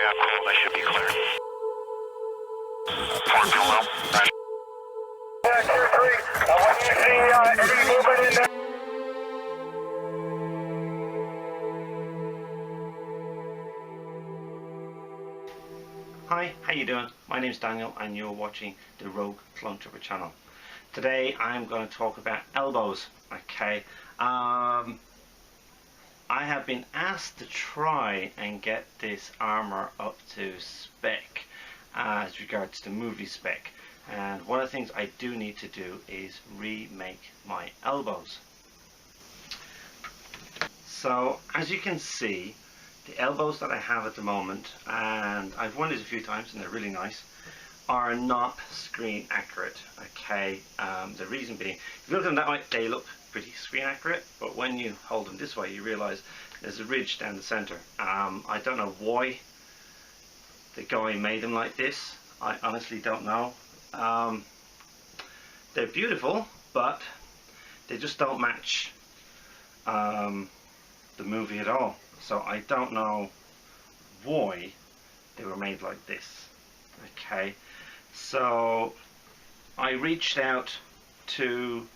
Yeah, cool. That should be clear. Port below. Right. Yeah, Tier 3. When you see any movement in there. Hi, how you doing? My name's Daniel and you're watching the Rogue Clone Trooper channel. Today I'm going to talk about elbows. Okay, I have been asked to try and get this armor up to spec as regards to movie spec, and one of the things I do need to do is remake my elbows. So as you can see, the elbows that I have at the moment, and I've worn these a few times and they're really nice, are not screen accurate. Okay, the reason being, if you look at them that way, they look pretty screen accurate, but when you hold them this way, you realize there's a ridge down the center. I don't know why the guy made them like this. I honestly don't know. They're beautiful, but they just don't match the movie at all. So I don't know why they were made like this. Okay, so I reached out to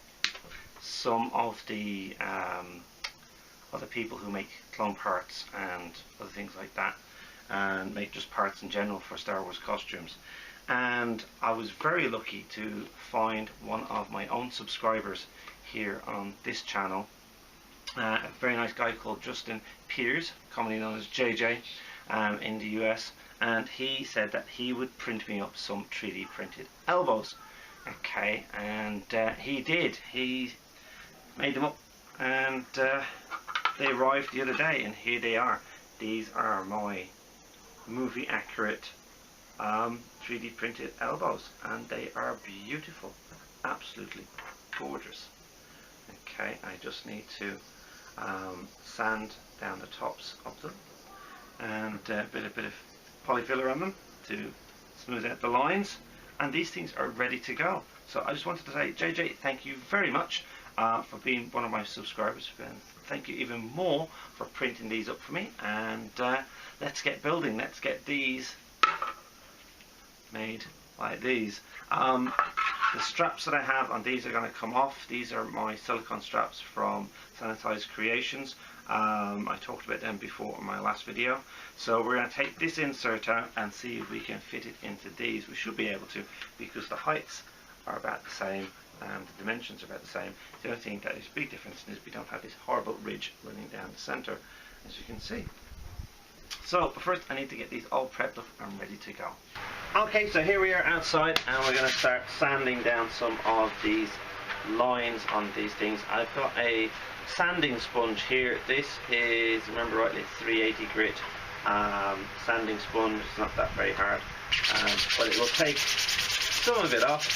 some of the other people who make clone parts and other things like that, and make just parts in general for Star Wars costumes. And I was very lucky to find one of my own subscribers here on this channel. A very nice guy called Justin Piers, commonly known as JJ, in the US, and he said that he would print me up some 3D printed elbows. Okay, and he did. He made them up, and they arrived the other day, and here they are. These are my movie accurate 3D printed elbows, and they are beautiful, absolutely gorgeous. Okay, I just need to sand down the tops of them and a bit of polyfiller on them to smooth out the lines, and these things are ready to go. So I just wanted to say, JJ, thank you very much for being one of my subscribers, and thank you even more for printing these up for me, and let's get building. Let's get these made like these. The straps that I have on these are going to come off. These are my silicone straps from Sanitized Creations. I talked about them before in my last video. So we're going to take this insert out and see if we can fit it into these. We should be able to, because the heights are about the same and the dimensions are about the same. The only thing that is a big difference is we don't have this horrible ridge running down the center, as you can see. So, but first I need to get these all prepped up and ready to go. Okay, so here we are outside, and we're going to start sanding down some of these lines on these things. I've got a sanding sponge here. This is, remember rightly, 380 grit sanding sponge. It's not that very hard, but it will take some of it off,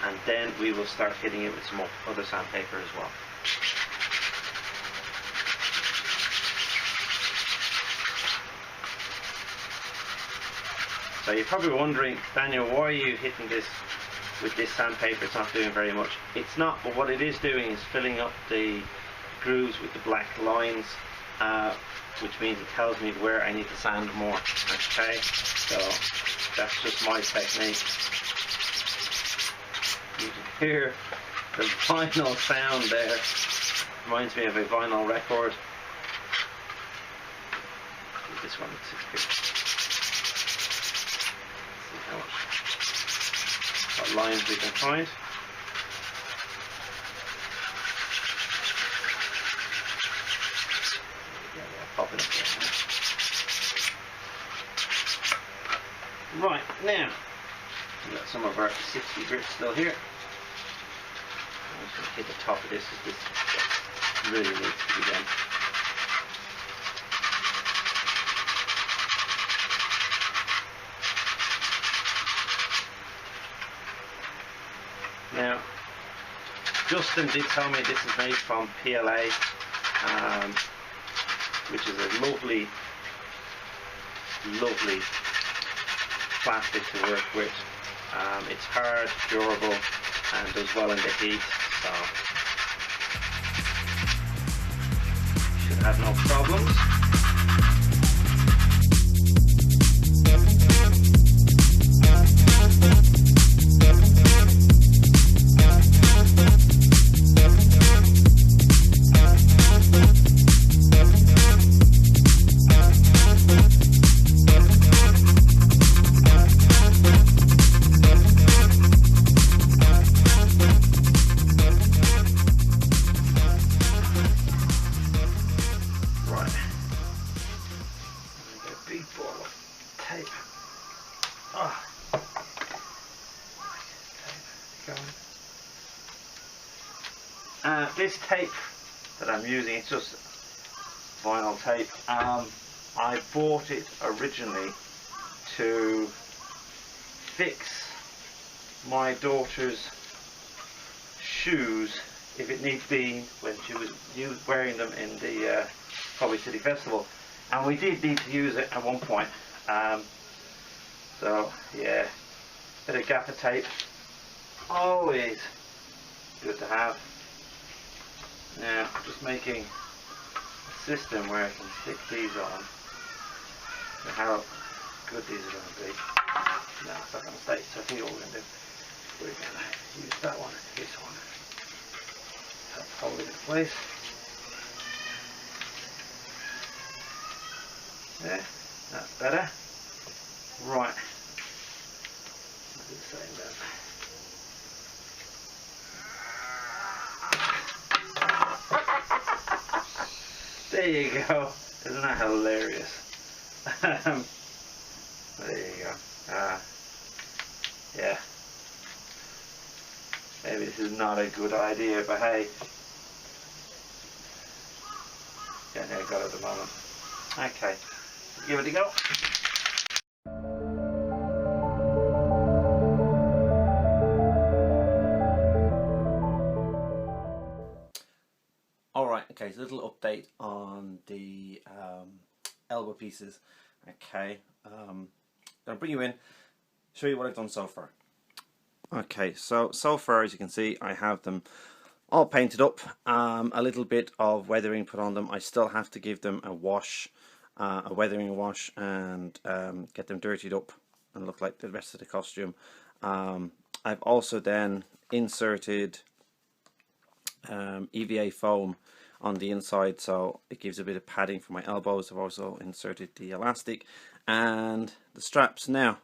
and then we will start hitting it with some other sandpaper as well. So you're probably wondering, Daniel, why are you hitting this with this sandpaper? It's not doing very much. It's not, but what it is doing is filling up the grooves with the black lines, which means it tells me where I need to sand more. Okay, so that's just my technique. You can hear the vinyl sound there. Reminds me of a vinyl record. This one, what lines we can find. Pop it up there. Right, now we've got some of our 60 grit still here. I'm just going to hit the top of this, as this really needs to be done. Now, Justin did tell me this is made from PLA, which is a lovely, lovely plastic to work with. It's hard, durable, and does well in the heat, so should have no problems. this tape that I'm using, it's just vinyl tape. I bought it originally to fix my daughter's shoes if it needs be when she was wearing them in the Hobby City Festival, and we did need to use it at one point. So yeah, bit of gaffer tape, always good to have. Now just making a system where I can stick these on. So how good these are going to be. No, it's not going to stay. So I think what we're going to do, we're going to use that one and this one. Help hold it in place. There, that's better. Right. I'll do the same then. There you go. Isn't that hilarious? There you go. Yeah. Maybe this is not a good idea, but hey. Getting how I got it at the moment. Okay. Give it a go. Alright, okay, so a little update on the elbow pieces. Okay, I'll bring you in, show you what I've done so far. Okay, so far as you can see, I have them all painted up, a little bit of weathering put on them. I still have to give them a wash, a weathering wash, and get them dirtied up and look like the rest of the costume. I've also then inserted EVA foam on the inside, so it gives a bit of padding for my elbows. I've also inserted the elastic and the straps. Now,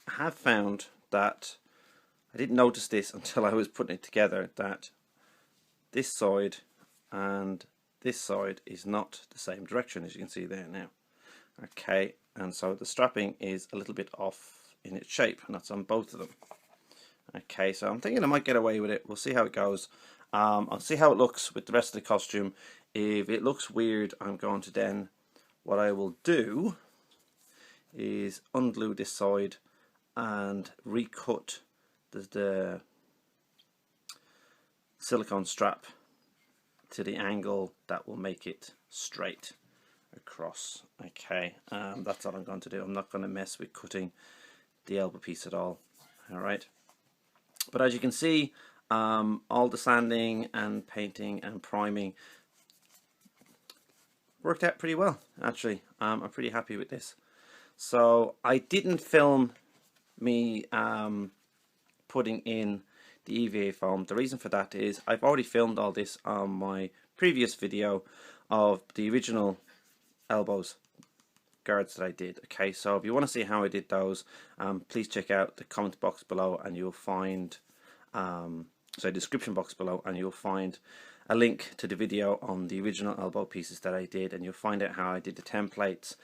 I have found that I didn't notice this until I was putting it together, that this side and this side is not the same direction, as you can see there now. Okay, and so the strapping is a little bit off in its shape, and that's on both of them. Okay, so I'm thinking I might get away with it. We'll see how it goes. I'll see how it looks with the rest of the costume. If it looks weird, I'm going to then, what I will do is unglue this side and recut the silicone strap to the angle that will make it straight across. Okay, that's all I'm going to do. I'm not going to mess with cutting the elbow piece at all. Alright, but as you can see, all the sanding and painting and priming worked out pretty well, actually. I'm pretty happy with this. So I didn't film me putting in the EVA foam. The reason for that is I've already filmed all this on my previous video of the original elbows guards that I did. Okay, so if you want to see how I did those, please check out the comment box below, and you'll find description box below, and you'll find a link to the video on the original elbow pieces that I did, and you'll find out how I did the templates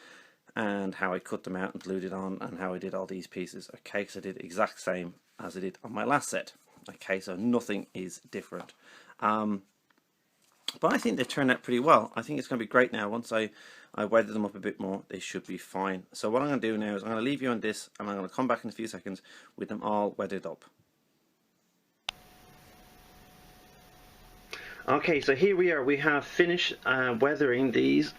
and how I cut them out and glued it on, and how I did all these pieces. Okay, so I did the exact same as I did on my last set. Okay, so nothing is different. But I think they turned out pretty well. I think it's going to be great now. Once I weather them up a bit more, they should be fine. So what I'm going to do now is I'm going to leave you on this, and I'm going to come back in a few seconds with them all weathered up. Okay, so here we are. We have finished weathering these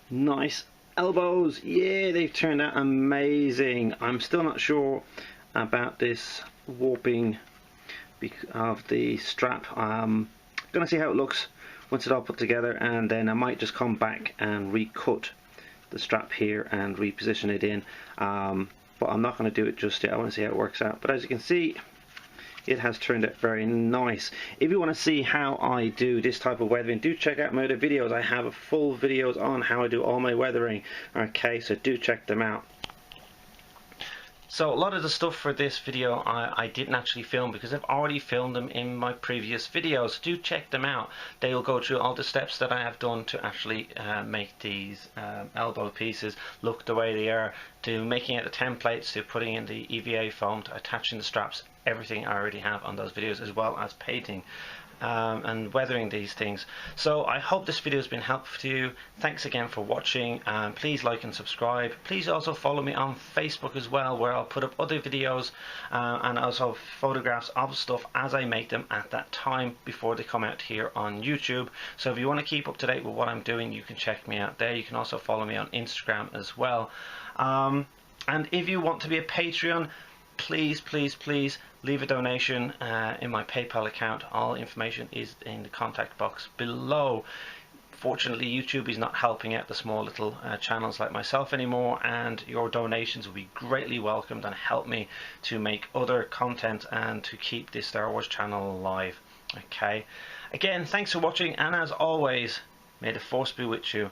nice elbows. Yeah, they've turned out amazing. I'm still not sure about this warping of the strap. Gonna see how it looks once it's all put together, and then I might just come back and recut the strap here and reposition it in, but I'm not going to do it just yet. I want to see how it works out. But as you can see, it has turned out very nice. If you want to see how I do this type of weathering, do check out my other videos. I have full videos on how I do all my weathering. Okay, so do check them out. So a lot of the stuff for this video I didn't actually film because I've already filmed them in my previous videos. Do check them out. They will go through all the steps that I have done to actually make these elbow pieces look the way they are, to making out the templates, to putting in the EVA foam, to attaching the straps. Everything I already have on those videos, as well as painting and weathering these things. So I hope this video has been helpful to you. Thanks again for watching, and please like and subscribe. Please also follow me on Facebook as well, where I'll put up other videos and also photographs of stuff as I make them at that time before they come out here on YouTube. So if you want to keep up to date with what I'm doing, you can check me out there. You can also follow me on Instagram as well. And if you want to be a Patreon, please leave a donation in my PayPal account. All information is in the contact box below. Fortunately, YouTube is not helping out the small little channels like myself anymore, and your donations will be greatly welcomed and help me to make other content and to keep this Star Wars channel alive. Okay, again, thanks for watching, and as always, may the Force be with you.